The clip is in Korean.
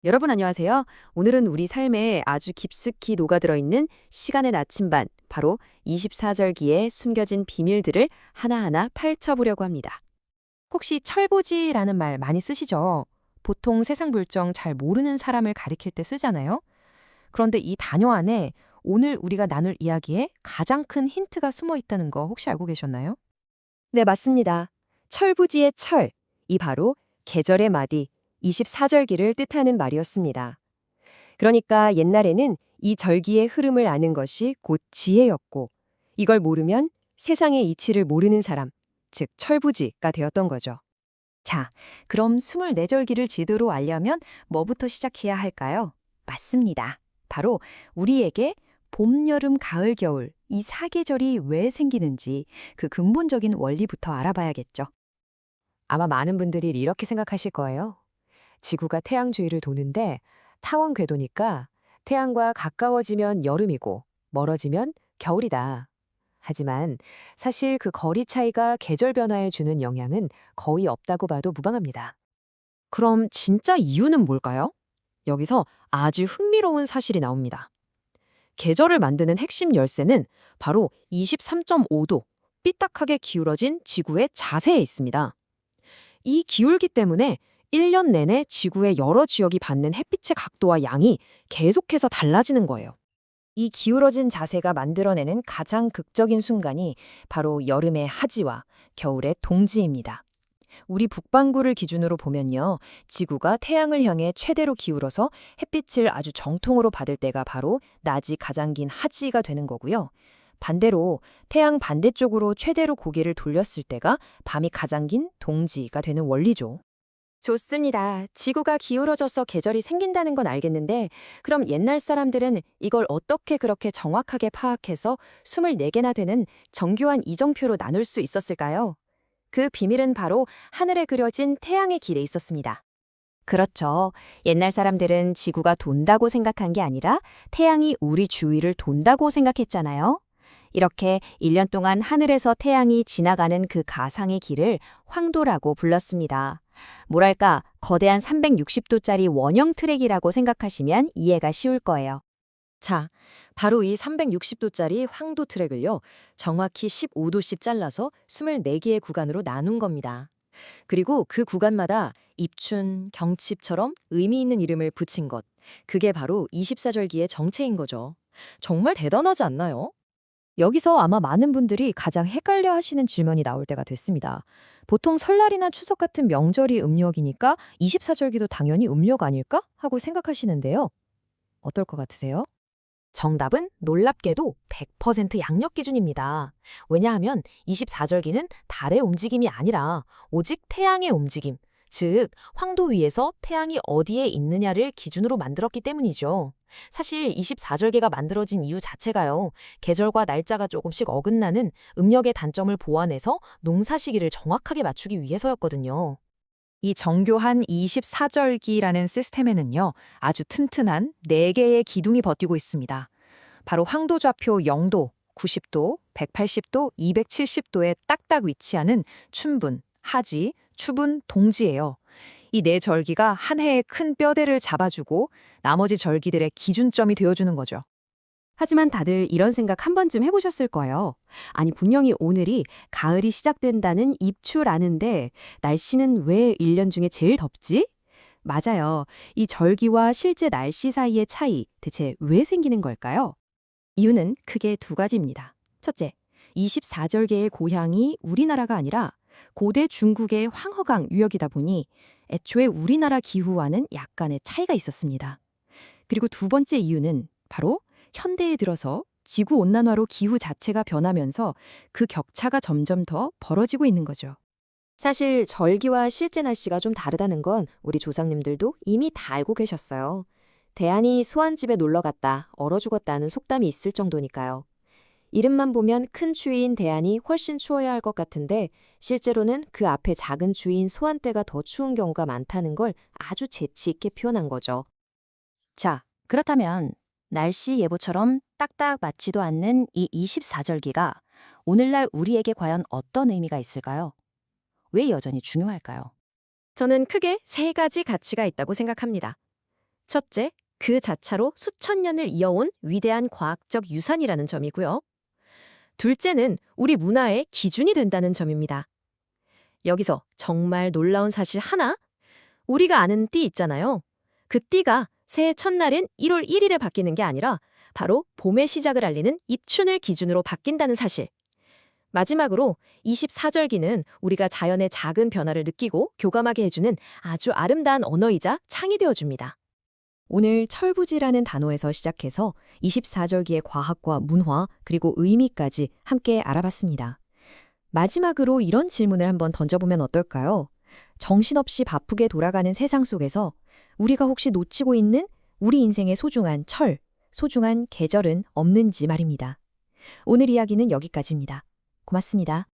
여러분 안녕하세요. 오늘은 우리 삶에 아주 깊숙이 녹아들어 있는 시간의 나침반, 바로 24절기에 숨겨진 비밀들을 하나하나 파헤쳐보려고 합니다. 혹시 철부지라는 말 많이 쓰시죠? 보통 세상 물정 잘 모르는 사람을 가리킬 때 쓰잖아요. 그런데 이 단어 안에 오늘 우리가 나눌 이야기에 가장 큰 힌트가 숨어 있다는 거 혹시 알고 계셨나요? 네, 맞습니다. 철부지의 철, 이 바로 계절의 마디, 24절기를 뜻하는 말이었습니다. 그러니까 옛날에는 이 절기의 흐름을 아는 것이 곧 지혜였고, 이걸 모르면 세상의 이치를 모르는 사람, 즉 철부지가 되었던 거죠. 자, 그럼 24절기를 제대로 알려면 뭐부터 시작해야 할까요? 맞습니다. 바로 우리에게 봄, 여름, 가을, 겨울 이 사계절이 왜 생기는지 그 근본적인 원리부터 알아봐야겠죠. 아마 많은 분들이 이렇게 생각하실 거예요. 지구가 태양 주위를 도는데 타원 궤도니까 태양과 가까워지면 여름이고 멀어지면 겨울이다. 하지만 사실 그 거리 차이가 계절 변화에 주는 영향은 거의 없다고 봐도 무방합니다. 그럼 진짜 이유는 뭘까요? 여기서 아주 흥미로운 사실이 나옵니다. 계절을 만드는 핵심 열쇠는 바로 23.5도 삐딱하게 기울어진 지구의 자세에 있습니다. 이 기울기 때문에 1년 내내 지구의 여러 지역이 받는 햇빛의 각도와 양이 계속해서 달라지는 거예요. 이 기울어진 자세가 만들어내는 가장 극적인 순간이 바로 여름의 하지와 겨울의 동지입니다. 우리 북반구를 기준으로 보면요, 지구가 태양을 향해 최대로 기울어서 햇빛을 아주 정통으로 받을 때가 바로 낮이 가장 긴 하지가 되는 거고요. 반대로 태양 반대쪽으로 최대로 고개를 돌렸을 때가 밤이 가장 긴 동지가 되는 원리죠. 좋습니다. 지구가 기울어져서 계절이 생긴다는 건 알겠는데, 그럼 옛날 사람들은 이걸 어떻게 그렇게 정확하게 파악해서 24개나 되는 정교한 이정표로 나눌 수 있었을까요? 그 비밀은 바로 하늘에 그려진 태양의 길에 있었습니다. 그렇죠. 옛날 사람들은 지구가 돈다고 생각한 게 아니라 태양이 우리 주위를 돈다고 생각했잖아요. 이렇게 1년 동안 하늘에서 태양이 지나가는 그 가상의 길을 황도라고 불렀습니다. 뭐랄까, 거대한 360도짜리 원형 트랙이라고 생각하시면 이해가 쉬울 거예요. 자, 바로 이 360도짜리 황도 트랙을요, 정확히 15도씩 잘라서 24개의 구간으로 나눈 겁니다. 그리고 그 구간마다 입춘, 경칩처럼 의미 있는 이름을 붙인 것. 그게 바로 24절기의 정체인 거죠. 정말 대단하지 않나요? 여기서 아마 많은 분들이 가장 헷갈려 하시는 질문이 나올 때가 됐습니다. 보통 설날이나 추석 같은 명절이 음력이니까 24절기도 당연히 음력 아닐까? 하고 생각하시는데요. 어떨 것 같으세요? 정답은 놀랍게도 100% 양력 기준입니다. 왜냐하면 24절기는 달의 움직임이 아니라 오직 태양의 움직임, 즉 황도 위에서 태양이 어디에 있느냐를 기준으로 만들었기 때문이죠. 사실 24절기가 만들어진 이유 자체가요, 계절과 날짜가 조금씩 어긋나는 음력의 단점을 보완해서 농사 시기를 정확하게 맞추기 위해서였거든요. 이 정교한 24절기라는 시스템에는요, 아주 튼튼한 4개의 기둥이 버티고 있습니다. 바로 황도좌표 0도, 90도, 180도, 270도에 딱딱 위치하는 춘분, 하지, 추분, 동지예요. 이 네 절기가 한 해의 큰 뼈대를 잡아주고 나머지 절기들의 기준점이 되어주는 거죠. 하지만 다들 이런 생각 한 번쯤 해보셨을 거예요. 아니, 분명히 오늘이 가을이 시작된다는 입추라는데 날씨는 왜 1년 중에 제일 덥지? 맞아요. 이 절기와 실제 날씨 사이의 차이, 대체 왜 생기는 걸까요? 이유는 크게 두 가지입니다. 첫째, 24절개의 고향이 우리나라가 아니라 고대 중국의 황허강 유역이다 보니 애초에 우리나라 기후와는 약간의 차이가 있었습니다. 그리고 두 번째 이유는 바로 현대에 들어서 지구온난화로 기후 자체가 변하면서 그 격차가 점점 더 벌어지고 있는 거죠. 사실 절기와 실제 날씨가 좀 다르다는 건 우리 조상님들도 이미 다 알고 계셨어요. 대안이 소환집에 놀러 갔다 얼어 죽었다는 속담이 있을 정도니까요. 이름만 보면 큰 추위인 대안이 훨씬 추워야 할 것 같은데 실제로는 그 앞에 작은 추위인 소환 때가 더 추운 경우가 많다는 걸 아주 재치 있게 표현한 거죠. 자, 그렇다면 날씨 예보처럼 딱딱 맞지도 않는 이 24절기가 오늘날 우리에게 과연 어떤 의미가 있을까요? 왜 여전히 중요할까요? 저는 크게 세 가지 가치가 있다고 생각합니다. 첫째, 그 자차로 수천 년을 이어온 위대한 과학적 유산이라는 점이고요. 둘째는 우리 문화의 기준이 된다는 점입니다. 여기서 정말 놀라운 사실 하나? 우리가 아는 띠 있잖아요. 그 띠가 새해 첫날인 1월 1일에 바뀌는 게 아니라 바로 봄의 시작을 알리는 입춘을 기준으로 바뀐다는 사실. 마지막으로 24절기는 우리가 자연의 작은 변화를 느끼고 교감하게 해주는 아주 아름다운 언어이자 창이 되어줍니다. 오늘 철부지라는 단어에서 시작해서 24절기의 과학과 문화 그리고 의미까지 함께 알아봤습니다. 마지막으로 이런 질문을 한번 던져보면 어떨까요? 정신없이 바쁘게 돌아가는 세상 속에서 우리가 혹시 놓치고 있는 우리 인생의 소중한 철, 소중한 계절은 없는지 말입니다. 오늘 이야기는 여기까지입니다. 고맙습니다.